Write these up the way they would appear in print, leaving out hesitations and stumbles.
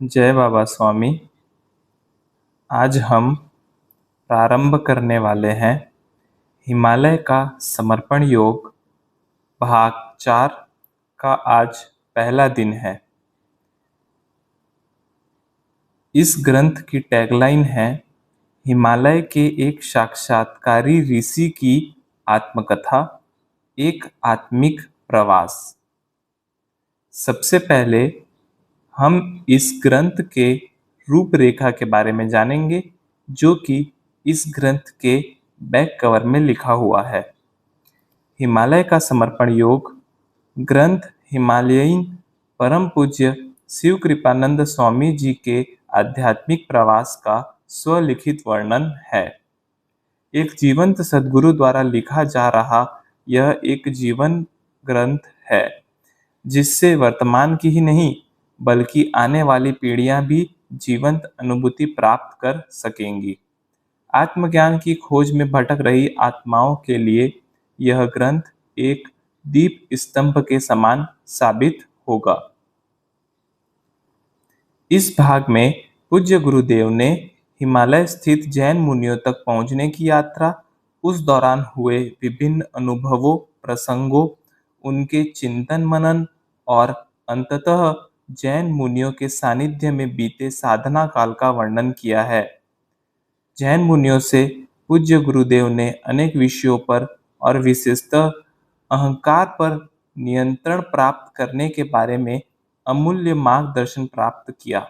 जय बाबा स्वामी। आज हम प्रारंभ करने वाले हैं हिमालय का समर्पण योग भाग 4 का। आज पहला दिन है। इस ग्रंथ की टैगलाइन है हिमालय के एक साक्षात्कारी ऋषि की आत्मकथा, एक आत्मिक प्रवास। सबसे पहले हम इस ग्रंथ के रूपरेखा के बारे में जानेंगे, जो कि इस ग्रंथ के बैक कवर में लिखा हुआ है। हिमालय का समर्पण योग ग्रंथ हिमालयीन परम पूज्य शिव कृपानंद स्वामी जी के आध्यात्मिक प्रवास का स्वलिखित वर्णन है। एक जीवंत सद्गुरु द्वारा लिखा जा रहा यह एक जीवन ग्रंथ है, जिससे वर्तमान की ही नहीं बल्कि आने वाली पीढ़ियां भी जीवंत अनुभूति प्राप्त कर सकेंगी। आत्मज्ञान की खोज में भटक रही आत्माओं के लिए यह ग्रंथ एक दीप स्तंभ के समान साबित होगा। इस भाग में पूज्य गुरुदेव ने हिमालय स्थित जैन मुनियों तक पहुंचने की यात्रा, उस दौरान हुए विभिन्न अनुभवों, प्रसंगों, उनके चिंतन मनन और अंततः जैन मुनियों के सानिध्य में बीते साधना काल का वर्णन किया है। जैन मुनियों से पूज्य गुरुदेव ने अनेक विषयों पर और विशेषतः अहंकार पर नियंत्रण प्राप्त करने के बारे में अमूल्य मार्गदर्शन प्राप्त किया।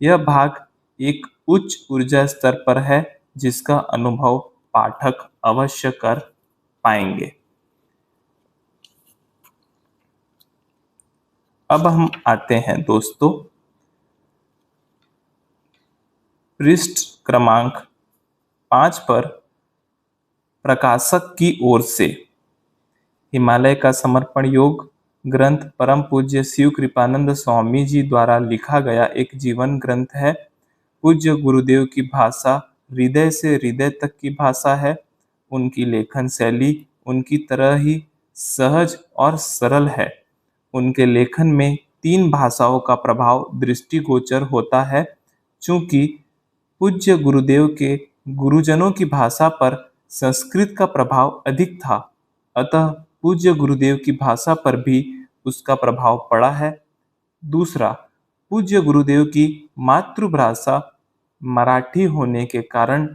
यह भाग एक उच्च ऊर्जा स्तर पर है, जिसका अनुभव पाठक अवश्य कर पाएंगे। अब हम आते हैं दोस्तों पृष्ठ क्रमांक 5 पर। प्रकाशक की ओर से हिमालय का समर्पण योग ग्रंथ परम पूज्य शिव कृपानंद स्वामी जी द्वारा लिखा गया एक जीवन ग्रंथ है। पूज्य गुरुदेव की भाषा हृदय से हृदय तक की भाषा है। उनकी लेखन शैली उनकी तरह ही सहज और सरल है। उनके लेखन में 3 भाषाओं का प्रभाव दृष्टिगोचर होता है। चूंकि पूज्य गुरुदेव के गुरुजनों की भाषा पर संस्कृत का प्रभाव अधिक था, अतः पूज्य गुरुदेव की भाषा पर भी उसका प्रभाव पड़ा है। दूसरा, पूज्य गुरुदेव की मातृभाषा मराठी होने के कारण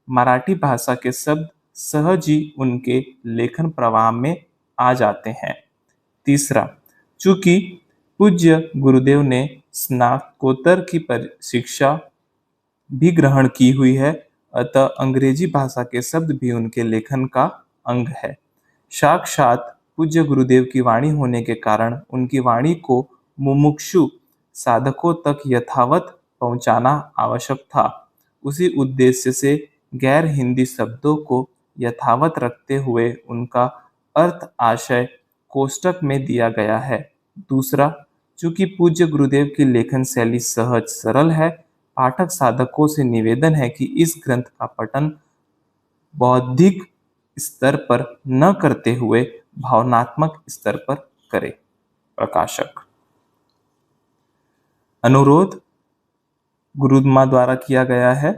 मराठी भाषा के शब्द सहज ही उनके लेखन प्रवाह में आ जाते हैं। तीसरा, चूंकि पूज्य गुरुदेव ने स्नातकोत्तर की शिक्षा भी ग्रहण की हुई है, अतः अंग्रेजी भाषा के शब्द भी उनके लेखन का अंग है। साक्षात पूज्य गुरुदेव की वाणी होने के कारण उनकी वाणी को मुमुक्षु साधकों तक यथावत पहुंचाना आवश्यक था। उसी उद्देश्य से गैर हिंदी शब्दों को यथावत रखते हुए उनका अर्थ आशय कोष्टक में दिया गया है। दूसरा, चूंकि पूज्य गुरुदेव की लेखन शैली सहज सरल है, पाठक साधकों से निवेदन है कि इस ग्रंथ का पठन बौद्धिक स्तर पर न करते हुए भावनात्मक स्तर पर करें। प्रकाशक। अनुरोध गुरुमा द्वारा किया गया है।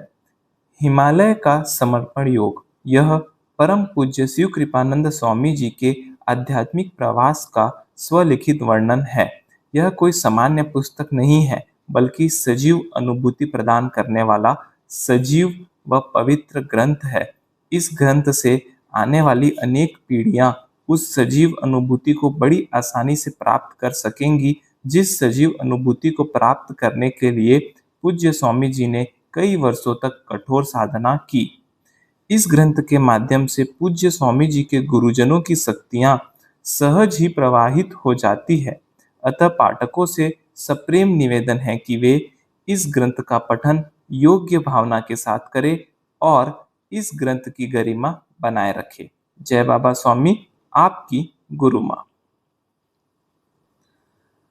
हिमालय का समर्पण योग यह परम पूज्य शिव कृपानंद स्वामी जी के आध्यात्मिक प्रवास का स्वलिखित वर्णन है। यह कोई सामान्य पुस्तक नहीं है, बल्कि सजीव अनुभूति प्रदान करने वाला सजीव व पवित्र ग्रंथ है। इस ग्रंथ से आने वाली अनेक पीढ़ियां उस सजीव अनुभूति को बड़ी आसानी से प्राप्त कर सकेंगी, जिस सजीव अनुभूति को प्राप्त करने के लिए पूज्य स्वामी जी ने कई वर्षों तक कठोर साधना की। इस ग्रंथ के माध्यम से पूज्य स्वामी जी के गुरुजनों की शक्तियां सहज ही प्रवाहित हो जाती है। अतः पाठकों से सप्रेम निवेदन है कि वे इस ग्रंथ का पठन योग्य भावना के साथ करें और इस ग्रंथ की गरिमा बनाए रखें। जय बाबा स्वामी, आपकी गुरु माँ।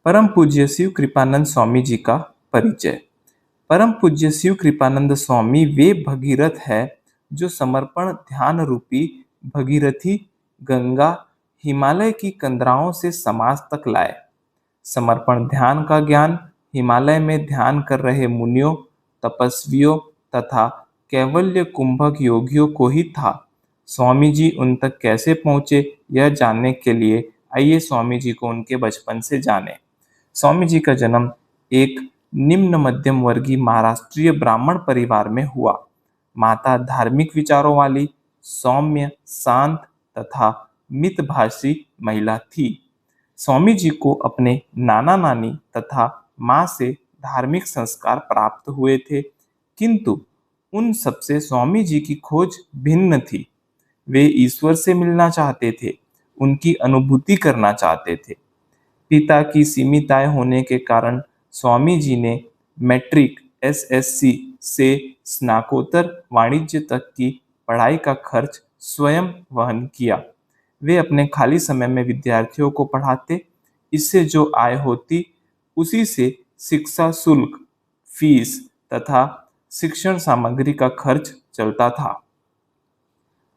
परम पूज्य शिव कृपानंद स्वामी जी का परिचय। परम पूज्य शिव कृपानंद स्वामी वे भगीरथ है जो समर्पण ध्यान रूपी भगीरथी गंगा हिमालय की कंदराओं से समाज तक लाए। समर्पण ध्यान का ज्ञान हिमालय में ध्यान कर रहे मुनियों, तपस्वियों तथा कैवल्य कुंभक योगियों को ही था। स्वामी जी उन तक कैसे पहुंचे, यह जानने के लिए आइए स्वामी जी को उनके बचपन से जाने। स्वामी जी का जन्म एक निम्न मध्यम वर्गीय महाराष्ट्रीय ब्राह्मण परिवार में हुआ। माता धार्मिक विचारों वाली, सौम्य, शांत तथा मितभाषी महिला थी। स्वामी जी को अपने नाना नानी तथा माँ से धार्मिक संस्कार प्राप्त हुए थे, किंतु उन सबसे स्वामी जी की खोज भिन्न थी। वे ईश्वर से मिलना चाहते थे, उनकी अनुभूति करना चाहते थे। पिता की सीमित आय होने के कारण स्वामी जी ने मैट्रिक, एसएससी से स्नाकोत्तर वाणिज्य तक की पढ़ाई का खर्च स्वयं वहन किया। वे अपने खाली समय में विद्यार्थियों को पढ़ाते, इससे जो आय होती उसी से शिक्षा शुल्क, फीस तथा शिक्षण सामग्री का खर्च चलता था।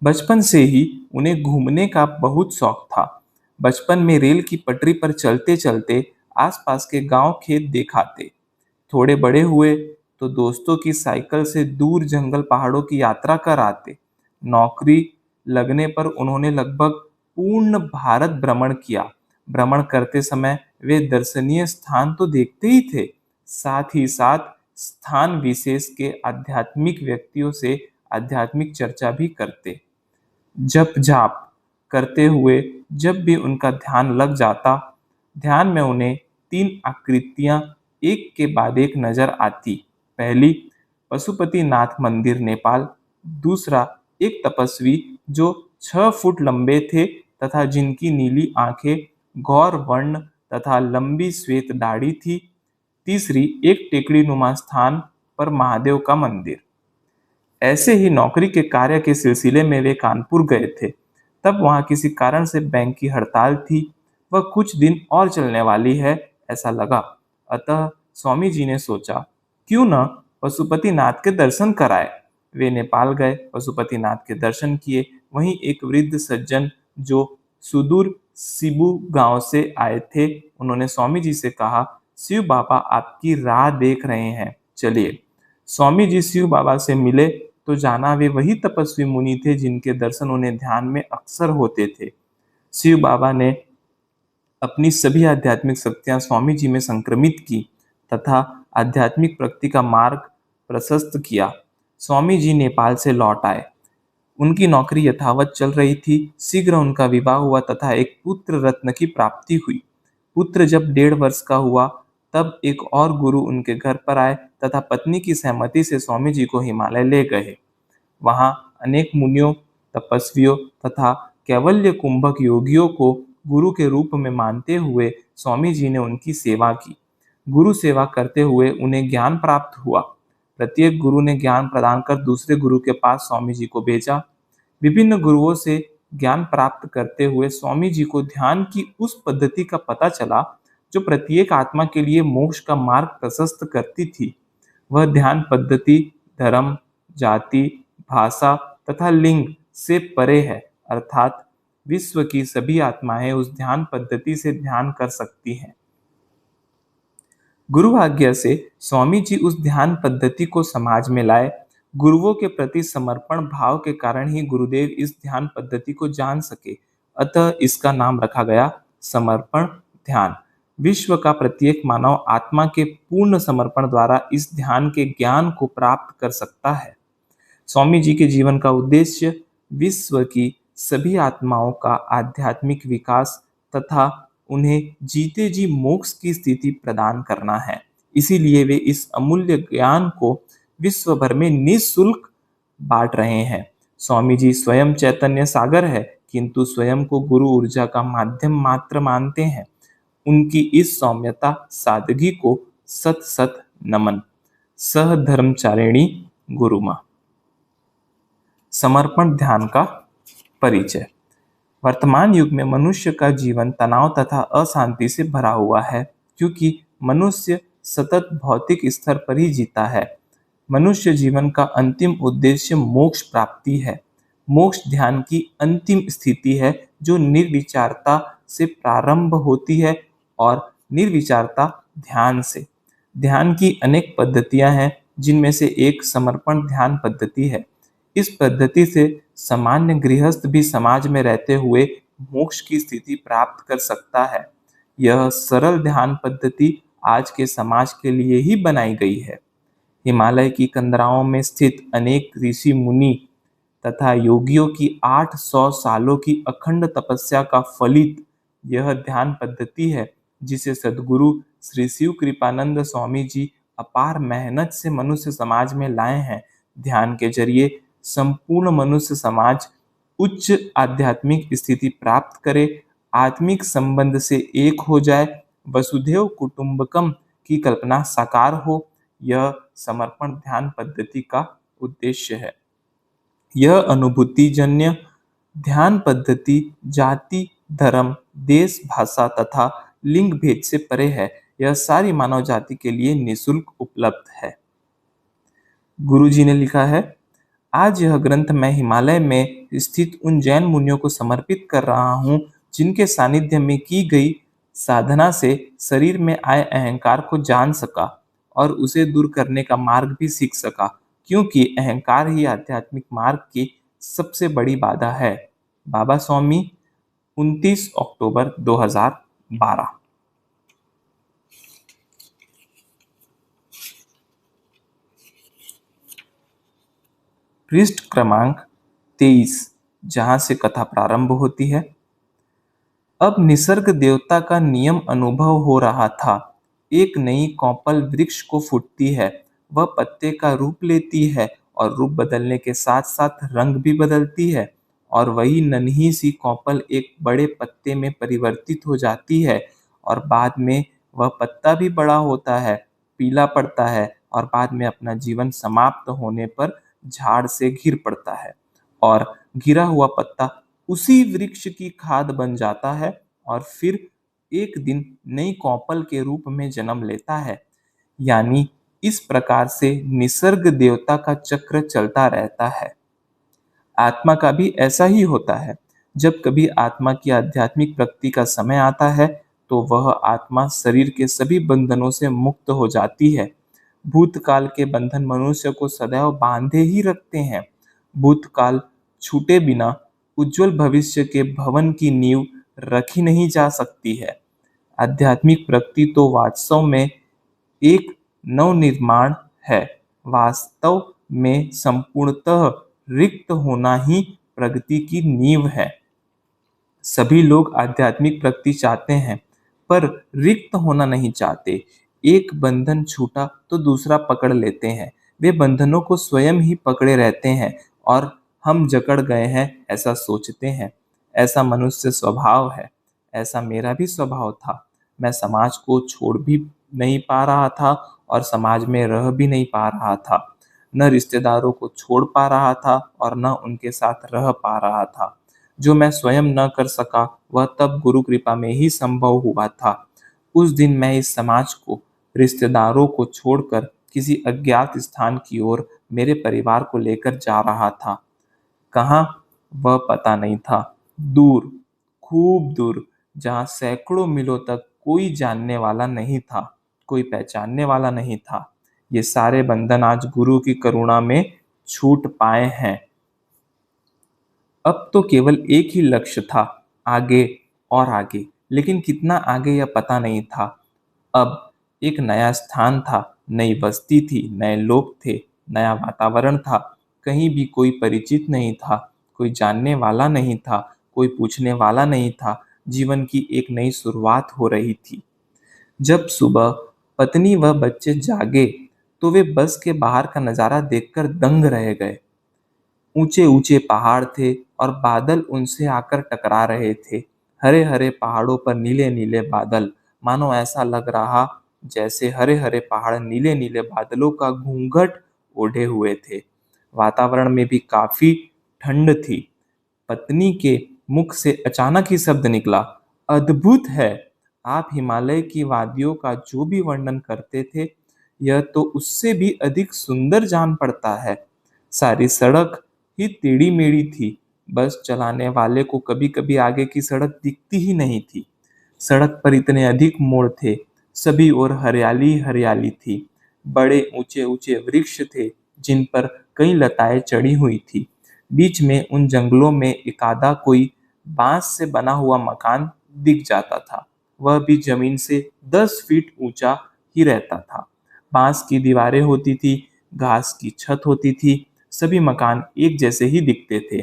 बचपन से ही उन्हें घूमने का बहुत शौक था। बचपन में रेल की पटरी पर चलते चलते आसपास के गांव खेत देखाते। थोड़े बड़े हुए तो दोस्तों की साइकिल से दूर जंगल पहाड़ों की यात्रा कर आते। नौकरी लगने पर उन्होंने लगभग पूर्ण भारत भ्रमण किया। भ्रमण करते समय वे दर्शनीय स्थान तो देखते ही थे, साथ ही साथ स्थान विशेष के आध्यात्मिक व्यक्तियों से आध्यात्मिक चर्चा भी करते। जप जाप करते हुए जब भी उनका ध्यान लग जाता, ध्यान में उन्हें 3 आकृतियां एक के बाद एक नजर आती। पहली, पशुपतिनाथ मंदिर नेपाल। दूसरा, एक तपस्वी जो 6 फुट लंबे थे तथा जिनकी नीली आंखें, गौर वर्ण तथा लंबी श्वेत दाढ़ी थी। तीसरी, एक टेकड़ी नुमा स्थान पर महादेव का मंदिर। ऐसे ही नौकरी के कार्य के सिलसिले में वे कानपुर गए थे। तब वहां किसी कारण से बैंक की हड़ताल थी। वह कुछ दिन और चलने वाली है ऐसा लगा। अतः स्वामी जी ने सोचा, क्यों न पशुपतिनाथ के दर्शन कराए। वे नेपाल गए, पशुपतिनाथ के दर्शन किए। वहीं एक वृद्ध सज्जन जो सुदूर सिबू गांव से आए थे, उन्होंने स्वामी जी से कहा, शिव बाबा आपकी राह देख रहे हैं, चलिए। स्वामी जी शिव बाबा से मिले तो जाना वे वही तपस्वी मुनि थे जिनके दर्शन उन्हें ध्यान में अक्सर होते थे। शिव बाबा ने अपनी सभी आध्यात्मिक शक्तियां स्वामी जी में संक्रमित की तथा आध्यात्मिक प्रगति का मार्ग प्रशस्त किया। स्वामी जी नेपाल से लौट आए। उनकी नौकरी यथावत चल रही थी। शीघ्र उनका विवाह हुआ तथा एक पुत्र रत्न की प्राप्ति हुई। पुत्र जब 1.5 वर्ष का हुआ तब एक और गुरु उनके घर पर आए तथा पत्नी की सहमति से स्वामी जी को हिमालय ले गए। वहां अनेक मुनियों, तपस्वियों तथा कैवल्य कुंभक योगियों को गुरु के रूप में मानते हुए स्वामी जी ने उनकी सेवा की। गुरु सेवा करते हुए उन्हें ज्ञान प्राप्त हुआ। प्रत्येक गुरु ने ज्ञान प्रदान कर दूसरे गुरु के पास स्वामी जी को भेजा। विभिन्न गुरुओं से ज्ञान प्राप्त करते हुए स्वामी जी को ध्यान की उस पद्धति का पता चला जो प्रत्येक आत्मा के लिए मोक्ष का मार्ग प्रशस्त करती थी। वह ध्यान पद्धति धर्म, जाति, भाषा तथा लिंग से परे है, अर्थात विश्व की सभी आत्माएं उस ध्यान पद्धति से ध्यान कर सकती हैं। गुरु आज्ञा से स्वामी जी उस ध्यान पद्धति को समाज में लाए। गुरुओं के प्रति समर्पण भाव के कारण ही गुरुदेव इस ध्यान पद्धति को जान सके, अतः इसका नाम रखा गया समर्पण ध्यान। विश्व का प्रत्येक मानव आत्मा के पूर्ण समर्पण द्वारा इस ध्यान के ज्ञान को प्राप्त कर सकता है। स्वामी जी के जीवन का उद्देश्य विश्व की सभी आत्माओं का आध्यात्मिक विकास तथा उन्हें जीते जी मोक्ष की स्थिति प्रदान करना है। इसीलिए वे इस अमूल्य ज्ञान को विश्व भर में निःशुल्क बांट रहे हैं। स्वामी जी स्वयं चैतन्य सागर है, किंतु स्वयं को गुरु ऊर्जा का माध्यम मात्र मानते हैं। उनकी इस सौम्यता, सादगी को सत सत नमन। सह धर्मचारिणी गुरुमा। समर्पण ध्यान का परिचय। वर्तमान युग में मनुष्य का जीवन तनाव तथा अशांति से भरा हुआ है, क्योंकि मनुष्य सतत भौतिक स्तर पर ही जीता है। मनुष्य जीवन का अंतिम उद्देश्य मोक्ष प्राप्ति है। मोक्ष ध्यान की अंतिम स्थिति है जो निर्विचारता से प्रारंभ होती है और निर्विचारता ध्यान से। ध्यान की अनेक पद्धतियां हैं, जिनमें से एक समर्पण ध्यान पद्धति है। इस पद्धति से सामान्य गृहस्थ भी समाज में रहते हुए मोक्ष की स्थिति प्राप्त कर सकता है। यह सरल ध्यान पद्धति आज के समाज के लिए ही बनाई गई है। हिमालय की कंदराओं में स्थित अनेक ऋषि मुनि तथा योगियों की 800 सालों की अखंड तपस्या का फलित यह ध्यान पद्धति है, जिसे सद्गुरु श्री शिव कृपानंद स्वामी जी अपार मेहनत से मनुष्य समाज में लाए हैं। ध्यान के जरिए संपूर्ण मनुष्य समाज उच्च आध्यात्मिक स्थिति प्राप्त करे, आत्मिक संबंध से एक हो जाए, वसुधैव कुटुंबकम की कल्पना साकार हो। यह समर्पण ध्यान पद्धति का उद्देश्य है। यह अनुभूतिजन्य ध्यान पद्धति जाति, धर्म, देश, भाषा तथा लिंग भेद से परे है। यह सारी मानव जाति के लिए निःशुल्क उपलब्ध है। गुरु जी ने लिखा है, आज यह ग्रंथ मैं हिमालय में स्थित उन जैन मुनियों को समर्पित कर रहा हूँ, जिनके सानिध्य में की गई साधना से शरीर में आए अहंकार को जान सका और उसे दूर करने का मार्ग भी सीख सका, क्योंकि अहंकार ही आध्यात्मिक मार्ग की सबसे बड़ी बाधा है। बाबा स्वामी, 29 अक्टूबर 2012। पृष्ठ क्रमांक 23, जहां से कथा प्रारंभ होती है। अब निसर्ग देवता का नियम अनुभव हो रहा था। एक नई कौपल वृक्ष को फूटती है, वह पत्ते का रूप लेती है और रूप बदलने के साथ साथ रंग भी बदलती है, और वही नन्ही सी कौपल एक बड़े पत्ते में परिवर्तित हो जाती है, और बाद में वह पत्ता भी बड़ा होता है, पीला पड़ता है, और बाद में अपना जीवन समाप्त होने पर झाड़ से गिर पड़ता है, और गिरा हुआ पत्ता उसी वृक्ष की खाद बन जाता है और फिर एक दिन नई कौपल के रूप में जन्म लेता है। यानी इस प्रकार से निसर्ग देवता का चक्र चलता रहता है। आत्मा का भी ऐसा ही होता है। जब कभी आत्मा की आध्यात्मिक प्रगति का समय आता है, तो वह आत्मा शरीर के सभी बंधनों से मुक्त हो जाती है। भूतकाल के बंधन मनुष्य को सदैव बांधे ही रखते हैं। भूतकाल छूटे बिना उज्जवल भविष्य के भवन की नींव रखी नहीं जा सकती है। आध्यात्मिक प्रगति तो वास्तव में एक नवनिर्माण है। वास्तव में संपूर्णतः रिक्त होना ही प्रगति की नींव है। सभी लोग आध्यात्मिक प्रगति चाहते हैं, पर रिक्त होना नहीं चाहते। एक बंधन छूटा तो दूसरा पकड़ लेते हैं। वे बंधनों को स्वयं ही पकड़े रहते हैं और हम जकड़ गए हैं ऐसा सोचते हैं। ऐसा मनुष्य स्वभाव है। ऐसा मेरा भी स्वभाव था। मैं समाज को छोड़ भी नहीं पा रहा था और समाज में रह भी नहीं पा रहा था। न रिश्तेदारों को छोड़ पा रहा था और न उनके साथ रह पा रहा था। जो मैं स्वयं न कर सका, वह तब गुरु कृपा में ही संभव हुआ था। उस दिन मैं इस समाज को, रिश्तेदारों को छोड़कर किसी अज्ञात स्थान की ओर मेरे परिवार को लेकर जा रहा था। कहाँ, वह पता नहीं था। दूर, खूब दूर, जहाँ सैकड़ों मीलों तक कोई जानने वाला नहीं था, कोई पहचानने वाला नहीं था। ये सारे बंधन आज गुरु की करुणा में छूट पाए हैं। अब तो केवल एक ही लक्ष्य था, आगे और आगे, लेकिन कितना आगे यह पता नहीं था। अब एक नया स्थान था, नई बस्ती थी, नए लोग थे, नया वातावरण था। कहीं भी कोई परिचित नहीं था, कोई जानने वाला नहीं था, कोई पूछने वाला नहीं था। जीवन की एक नई शुरुआत हो रही थी। जब सुबह पत्नी व बच्चे जागे, तो वे बस के बाहर का नजारा देखकर दंग रह गए। ऊंचे ऊंचे पहाड़ थे और बादल उनसे आकर टकरा रहे थे। हरे हरे पहाड़ों पर नीले नीले बादल, मानो ऐसा लग रहा जैसे हरे हरे पहाड़ नीले नीले बादलों का घूंघट ओढ़े हुए थे। वातावरण में भी काफी ठंड थी। पत्नी के मुख से अचानक ही शब्द निकला, अद्भुत है। आप हिमालय की वादियों का जो भी वर्णन करते थे, यह तो उससे भी अधिक सुंदर जान पड़ता है। सारी सड़क ही टेढ़ी मेढ़ी थी। बस चलाने वाले को कभी कभी आगे की सड़क दिखती ही नहीं थी। सड़क पर इतने अधिक मोड़ थे, सभी ओर हरियाली हरियाली थी। बड़े ऊंचे ऊंचे वृक्ष थे जिन पर कई लताएं चढ़ी हुई थी। बीच में उन जंगलों में एकाधा कोई बांस से बना हुआ मकान दिख जाता था। वह भी जमीन से 10 फीट ऊंचा ही रहता था। बांस की दीवारें होती थी, घास की छत होती थी, सभी मकान एक जैसे ही दिखते थे।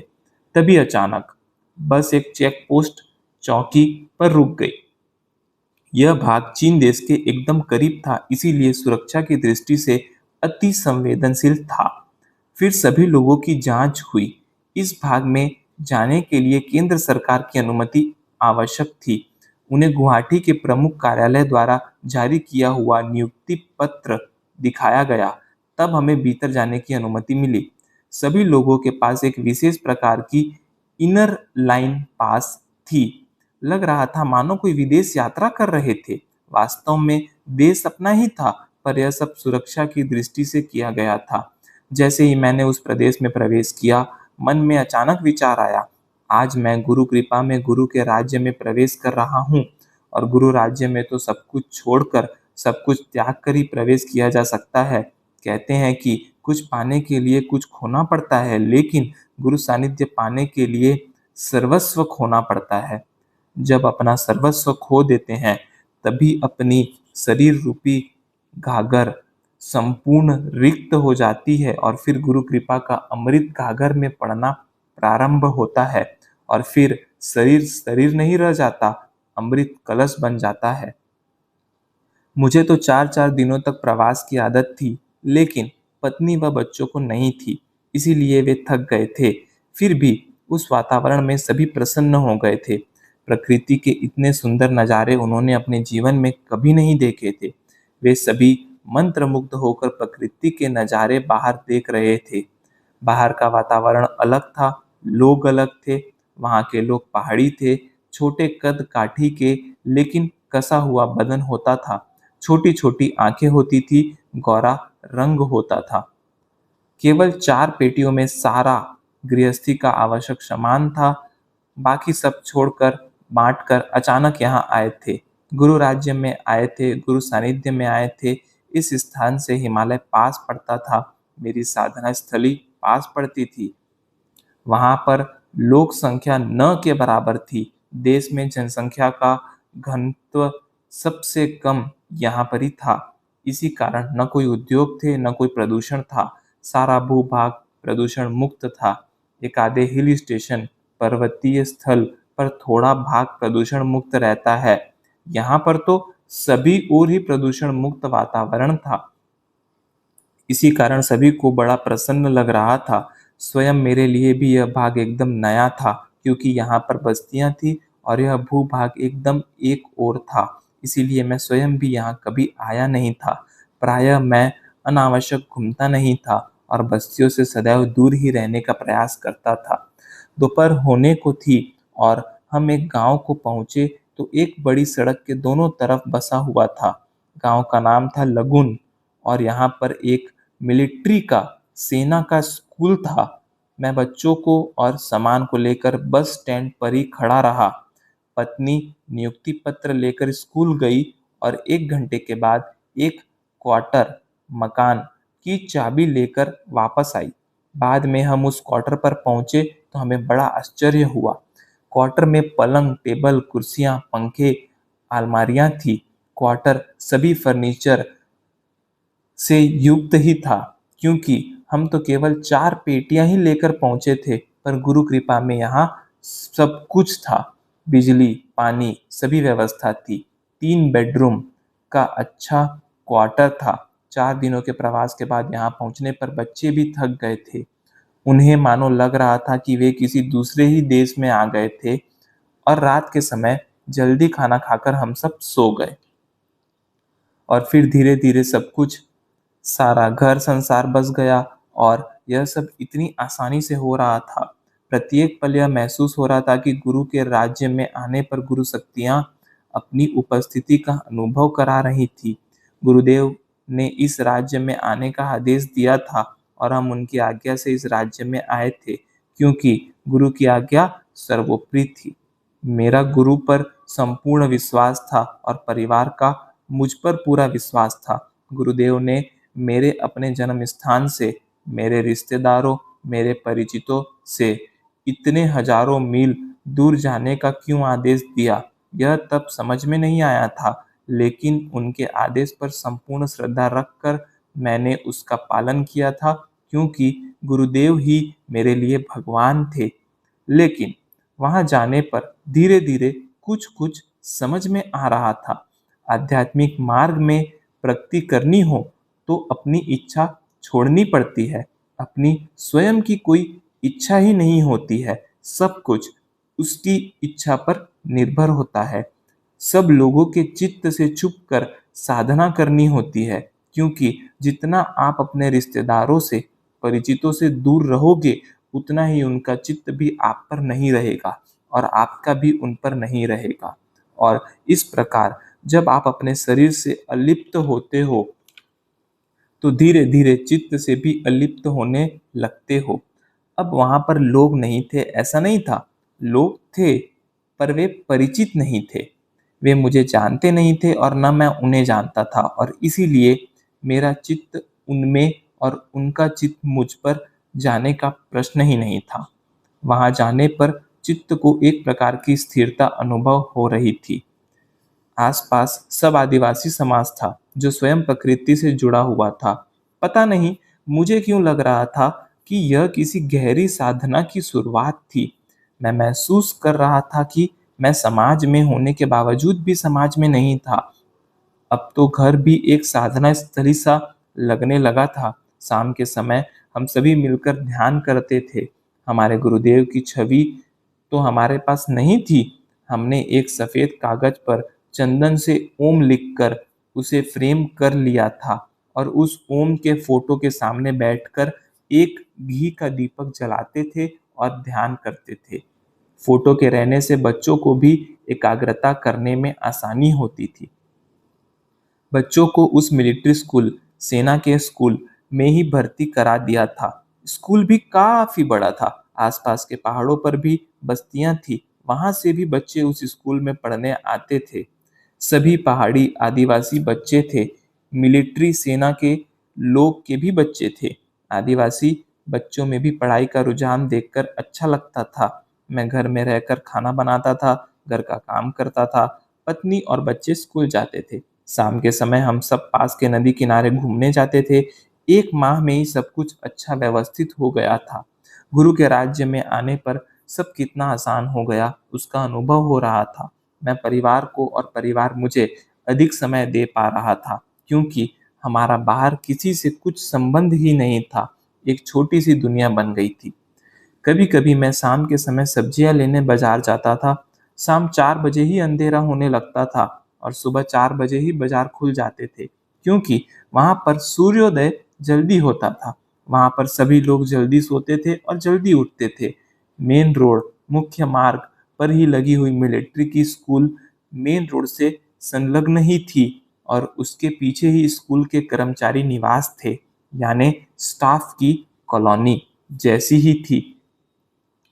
तभी अचानक बस एक चेक पोस्ट चौकी पर रुक गई। यह भाग चीन देश के एकदम करीब था, इसीलिए सुरक्षा की दृष्टि से अति संवेदनशील था। फिर सभी लोगों की जांच हुई। इस भाग में जाने के लिए केंद्र सरकार की अनुमति आवश्यक थी। उन्हें गुवाहाटी के प्रमुख कार्यालय द्वारा जारी किया हुआ नियुक्ति पत्र दिखाया गया। तब हमें भीतर जाने की अनुमति मिली। सभी लोगों के पास एक विशेष प्रकार की इनर लाइन पास थी। लग रहा था मानो कोई विदेश यात्रा कर रहे थे। वास्तव में देश अपना ही था, पर यह सब सुरक्षा की दृष्टि से किया गया था। जैसे ही मैंने उस प्रदेश में प्रवेश किया, मन में अचानक विचार आया, आज मैं गुरु कृपा में गुरु के राज्य में प्रवेश कर रहा हूँ। और गुरु राज्य में तो सब कुछ छोड़कर, सब कुछ त्याग कर ही प्रवेश किया जा सकता है। कहते हैं कि कुछ पाने के लिए कुछ खोना पड़ता है, लेकिन गुरु सानिध्य पाने के लिए सर्वस्व खोना पड़ता है। जब अपना सर्वस्व खो देते हैं, तभी अपनी शरीर रूपी घाघर संपूर्ण रिक्त हो जाती है और फिर गुरु कृपा का अमृत घाघर में पड़ना प्रारंभ होता है। और फिर शरीर शरीर नहीं रह जाता, अमृत कलश बन जाता है। मुझे तो 4-4 दिनों तक प्रवास की आदत थी, लेकिन पत्नी व बच्चों को नहीं थी, इसीलिए वे थक गए थे। फिर भी उस वातावरण में सभी प्रसन्न हो गए थे। प्रकृति के इतने सुंदर नज़ारे उन्होंने अपने जीवन में कभी नहीं देखे थे। वे सभी मंत्रमुग्ध होकर प्रकृति के नज़ारे बाहर देख रहे थे। बाहर का वातावरण अलग था, लोग अलग थे। वहाँ के लोग पहाड़ी थे, छोटे कद काठी के, लेकिन कसा हुआ बदन होता था। छोटी छोटी आंखें होती थी, गोरा रंग होता था। केवल 4 पेटियों में सारा गृहस्थी का आवश्यक सामान था। बाकी सब छोड़कर बांटकर अचानक यहाँ आए थे। गुरु राज्य में आए थे, गुरु सानिध्य में आए थे। इस स्थान से हिमालय पास पड़ता था, मेरी साधना स्थली पास पड़ती थी। वहां पर लोक संख्या न के बराबर थी। देश में जनसंख्या का घनत्व सबसे कम यहाँ पर ही था। इसी कारण न कोई उद्योग थे, न कोई प्रदूषण था। सारा भूभाग प्रदूषण मुक्त था। एक आधे हिल स्टेशन, पर्वतीय स्थल पर थोड़ा भाग प्रदूषण मुक्त रहता है। यहाँ पर तो सभी ओर ही प्रदूषण मुक्त वातावरण था। इसी कारण सभी को बड़ा प्रसन्न लग रहा था। स्वयं मेरे लिए भी यह भाग एकदम नया था, क्योंकि यहाँ पर बस्तियां थी और यह भूभाग एकदम एक ओर था। इसीलिए मैं स्वयं भी यहाँ कभी आया नहीं था। प्रायः मैं अनावश्यक घूमता नहीं था और बस्तियों से सदैव दूर ही रहने का प्रयास करता था। दोपहर होने को थी और हम एक गांव को पहुंचे तो एक बड़ी सड़क के दोनों तरफ बसा हुआ था। गांव का नाम था लगुन और यहाँ पर एक मिलिट्री का, सेना का स्कूल था। मैं बच्चों को और सामान को लेकर बस स्टैंड पर ही खड़ा रहा। पत्नी नियुक्ति पत्र लेकर स्कूल गई और 1 घंटे के बाद एक क्वार्टर मकान की चाबी लेकर वापस आई। बाद में हम उस क्वार्टर पर पहुंचे तो हमें बड़ा आश्चर्य हुआ। क्वार्टर में पलंग, टेबल, कुर्सियां, पंखे, अलमारियां थी। क्वार्टर सभी फर्नीचर से युक्त ही था, क्योंकि हम तो केवल 4 पेटियां ही लेकर पहुंचे थे, पर गुरु कृपा में यहाँ सब कुछ था। बिजली, पानी, सभी व्यवस्था थी। 3 बेडरूम का अच्छा क्वार्टर था। 4 दिनों के प्रवास के बाद यहाँ पहुंचने पर बच्चे भी थक गए थे। उन्हें मानो लग रहा था कि वे किसी दूसरे ही देश में आ गए थे। और रात के समय जल्दी खाना खाकर हम सब सो गए। और फिर धीरे धीरे सब कुछ, सारा घर संसार बस गया और यह सब इतनी आसानी से हो रहा था। प्रत्येक पल यह महसूस हो रहा था कि गुरु के राज्य में आने पर गुरु शक्तियाँ अपनी उपस्थिति का अनुभव करा रही थी। गुरुदेव ने इस राज्य में आने का आदेश दिया था और हम उनकी आज्ञा से इस राज्य में आए थे, क्योंकि गुरु की आज्ञा सर्वोपरि थी। मेरा गुरु पर संपूर्ण विश्वास था और परिवार का मुझ पर पूरा विश्वास था। गुरुदेव ने मेरे अपने जन्म स्थान से, मेरे रिश्तेदारों, मेरे परिचितों से इतने हजारों मील दूर जाने का क्यों आदेश दिया, यह तब समझ में नहीं आया था, लेकिन उनके आदेश पर संपूर्ण श्रद्धा रखकर मैंने उसका पालन किया था, क्योंकि गुरुदेव ही मेरे लिए भगवान थे। लेकिन वहां जाने पर धीरे धीरे कुछ कुछ समझ में आ रहा था। आध्यात्मिक मार्ग में प्रगति करनी हो तो अपनी इच्छा छोड़नी पड़ती है। अपनी स्वयं की कोई इच्छा ही नहीं होती है। सब कुछ उसकी इच्छा पर निर्भर होता है। सब लोगों के चित्त से छुप कर साधना करनी होती है, क्योंकि जितना आप अपने रिश्तेदारों से, परिचितों से दूर रहोगे, उतना ही उनका चित्त भी आप पर नहीं रहेगा और आपका भी उन पर नहीं रहेगा। और इस प्रकार जब आप अपने शरीर से अलिप्त होते हो तो धीरे धीरे चित्त से भी अलिप्त होने लगते हो। अब वहां पर लोग नहीं थे ऐसा नहीं था, लोग थे पर वे परिचित नहीं थे। वे मुझे जानते नहीं थे और न मैं उन्हें जानता था, और इसीलिए मेरा चित्त उनमें और उनका चित्त मुझ पर जाने का प्रश्न ही नहीं था। वहां जाने पर चित्त को एक प्रकार की स्थिरता अनुभव हो रही थी। आसपास सब आदिवासी समाज था जो स्वयं प्रकृति से जुड़ा हुआ था। पता नहीं मुझे क्यों लग रहा था कि यह किसी गहरी साधना की शुरुआत थी। मैं महसूस कर रहा था कि मैं समाज में होने के बावजूद भी समाज में नहीं था। अब तो घर भी एक साधना स्थली सा लगने लगा था। शाम के समय हम सभी मिलकर ध्यान करते थे। हमारे गुरुदेव की छवि तो हमारे पास नहीं थी। हमने एक सफेद कागज पर चंदन से ओम लिखकर उसे फ्रेम कर लिया था और उस ओम के फोटो के सामने बैठकर एक घी का दीपक जलाते थे और ध्यान करते थे। फोटो के रहने से बच्चों को भी एकाग्रता करने में आसानी होती थी। बच्चों को उस मिलिट्री स्कूल, सेना के स्कूल में ही भर्ती करा दिया था। स्कूल भी काफी बड़ा था। आसपास के पहाड़ों पर भी बस्तियां थी, वहां से भी बच्चे उस स्कूल में पढ़ने आते थे। सभी पहाड़ी आदिवासी बच्चे थे। मिलिट्री सेना के लोग के भी बच्चे थे। आदिवासी बच्चों में भी पढ़ाई का रुझान देखकर अच्छा लगता था। मैं घर में रहकर खाना बनाता था, घर का काम करता था, पत्नी और बच्चे स्कूल जाते थे। शाम के समय हम सब पास के नदी किनारे घूमने जाते थे। एक माह में ही सब कुछ अच्छा व्यवस्थित हो गया था। गुरु के राज्य में आने पर सब कितना आसान हो गया उसका अनुभव हो रहा था। मैं परिवार को और परिवार मुझे अधिक समय दे पा रहा था, क्योंकि हमारा बाहर किसी से कुछ संबंध ही नहीं था। एक छोटी सी दुनिया बन गई थी। कभी कभी मैं शाम के समय सब्जियां लेने बाजार जाता था। शाम 4 बजे ही अंधेरा होने लगता था और सुबह 4 बजे ही बाजार खुल जाते थे, क्योंकि वहां पर सूर्योदय जल्दी होता था। वहां पर सभी लोग जल्दी सोते थे और जल्दी उठते थे। मेन रोड, मुख्य मार्ग पर ही लगी हुई मिलिट्री की स्कूल मेन रोड से संलग्न ही थी, और उसके पीछे ही स्कूल के कर्मचारी निवास थे, यानी स्टाफ की कॉलोनी जैसी ही थी।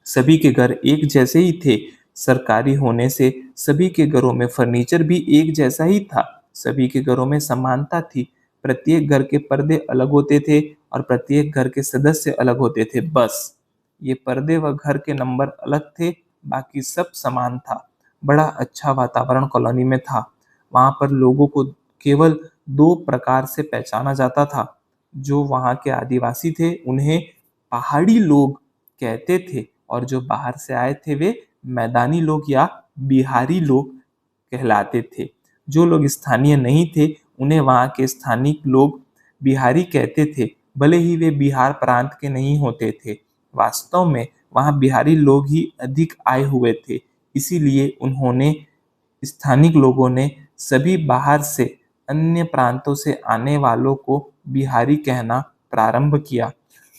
सभी के घर एक जैसे ही थे। सरकारी होने से सभी के घरों में फर्नीचर भी एक जैसा ही था। सभी के घरों में समानता थी। प्रत्येक घर के पर्दे अलग होते थे और प्रत्येक घर के सदस्य अलग होते थे। बस ये पर्दे व घर के नंबर अलग थे, बाकी सब समान था। बड़ा अच्छा वातावरण कॉलोनी में था। वहां पर लोगों को केवल दो प्रकार से पहचाना जाता था। जो वहां के आदिवासी थे उन्हें पहाड़ी लोग कहते थे, और जो बाहर से आए थे वे मैदानी लोग या बिहारी लोग कहलाते थे। जो लोग स्थानीय नहीं थे उन्हें वहाँ के स्थानिक लोग बिहारी कहते थे, भले ही वे बिहार प्रांत के नहीं होते थे। वास्तव में वहाँ बिहारी लोग ही अधिक आए हुए थे, इसीलिए उन्होंने स्थानिक लोगों ने सभी बाहर से, अन्य प्रांतों से आने वालों को बिहारी कहना प्रारंभ किया।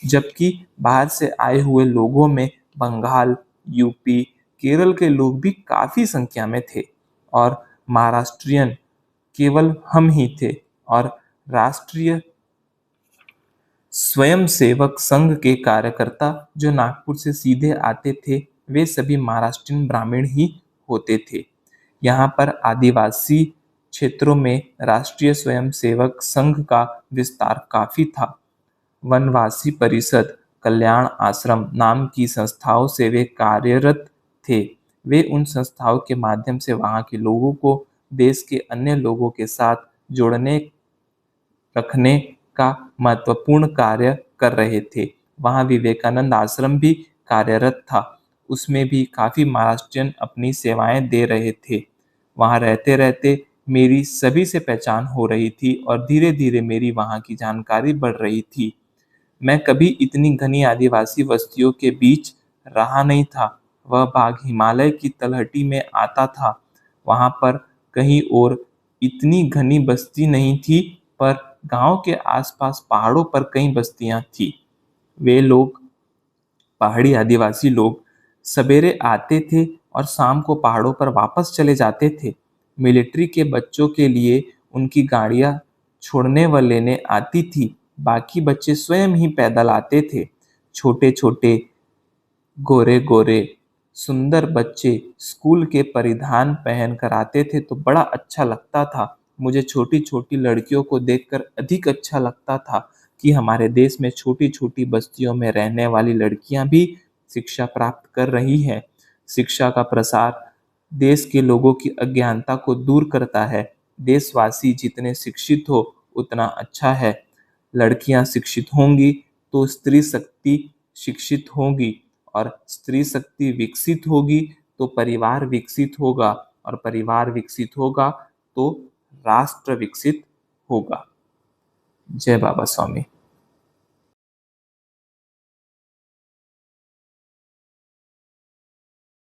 जबकि बाहर से आए हुए लोगों में बंगाल, यूपी, केरल के लोग भी काफी संख्या में थे, और महाराष्ट्रियन केवल हम ही थे। और राष्ट्रीय स्वयंसेवक संघ के कार्यकर्ता जो नागपुर से सीधे आते थे, वे सभी महाराष्ट्रियन ब्राह्मण ही होते थे। यहाँ पर आदिवासी क्षेत्रों में राष्ट्रीय स्वयंसेवक संघ का विस्तार काफी था। वनवासी परिषद, कल्याण आश्रम नाम की संस्थाओं से वे कार्यरत थे। वे उन संस्थाओं के माध्यम से वहां के लोगों को देश के अन्य लोगों के साथ जोड़ने रखने का महत्वपूर्ण कार्य कर रहे थे। वहाँ विवेकानंद आश्रम भी कार्यरत था। उसमें भी काफ़ी महाराष्ट्रियन अपनी सेवाएं दे रहे थे। वहाँ रहते रहते मेरी सभी से पहचान हो रही थी और धीरे धीरे मेरी वहाँ की जानकारी बढ़ रही थी। मैं कभी इतनी घनी आदिवासी बस्तियों के बीच रहा नहीं था। वह भाग हिमालय की तलहटी में आता था। वहाँ पर कहीं और इतनी घनी बस्ती नहीं थी, पर गांव के आसपास पहाड़ों पर कई बस्तियां थी। वे लोग, पहाड़ी आदिवासी लोग, सवेरे आते थे और शाम को पहाड़ों पर वापस चले जाते थे। मिलिट्री के बच्चों के लिए उनकी गाड़ियां छोड़ने व लेने आती थी। बाकी बच्चे स्वयं ही पैदल आते थे। छोटे छोटे, गोरे गोरे, सुंदर बच्चे स्कूल के परिधान पहन कर आते थे तो बड़ा अच्छा लगता था। मुझे छोटी छोटी लड़कियों को देखकर अधिक अच्छा लगता था कि हमारे देश में छोटी छोटी बस्तियों में रहने वाली लड़कियां भी शिक्षा प्राप्त कर रही हैं। शिक्षा का प्रसार देश के लोगों की अज्ञानता को दूर करता है। देशवासी जितने शिक्षित हो उतना अच्छा है। लड़कियां शिक्षित होंगी तो स्त्री शक्ति शिक्षित होगी, और स्त्री शक्ति विकसित होगी तो परिवार विकसित होगा, और परिवार विकसित होगा तो राष्ट्र विकसित होगा। जय बाबा स्वामी।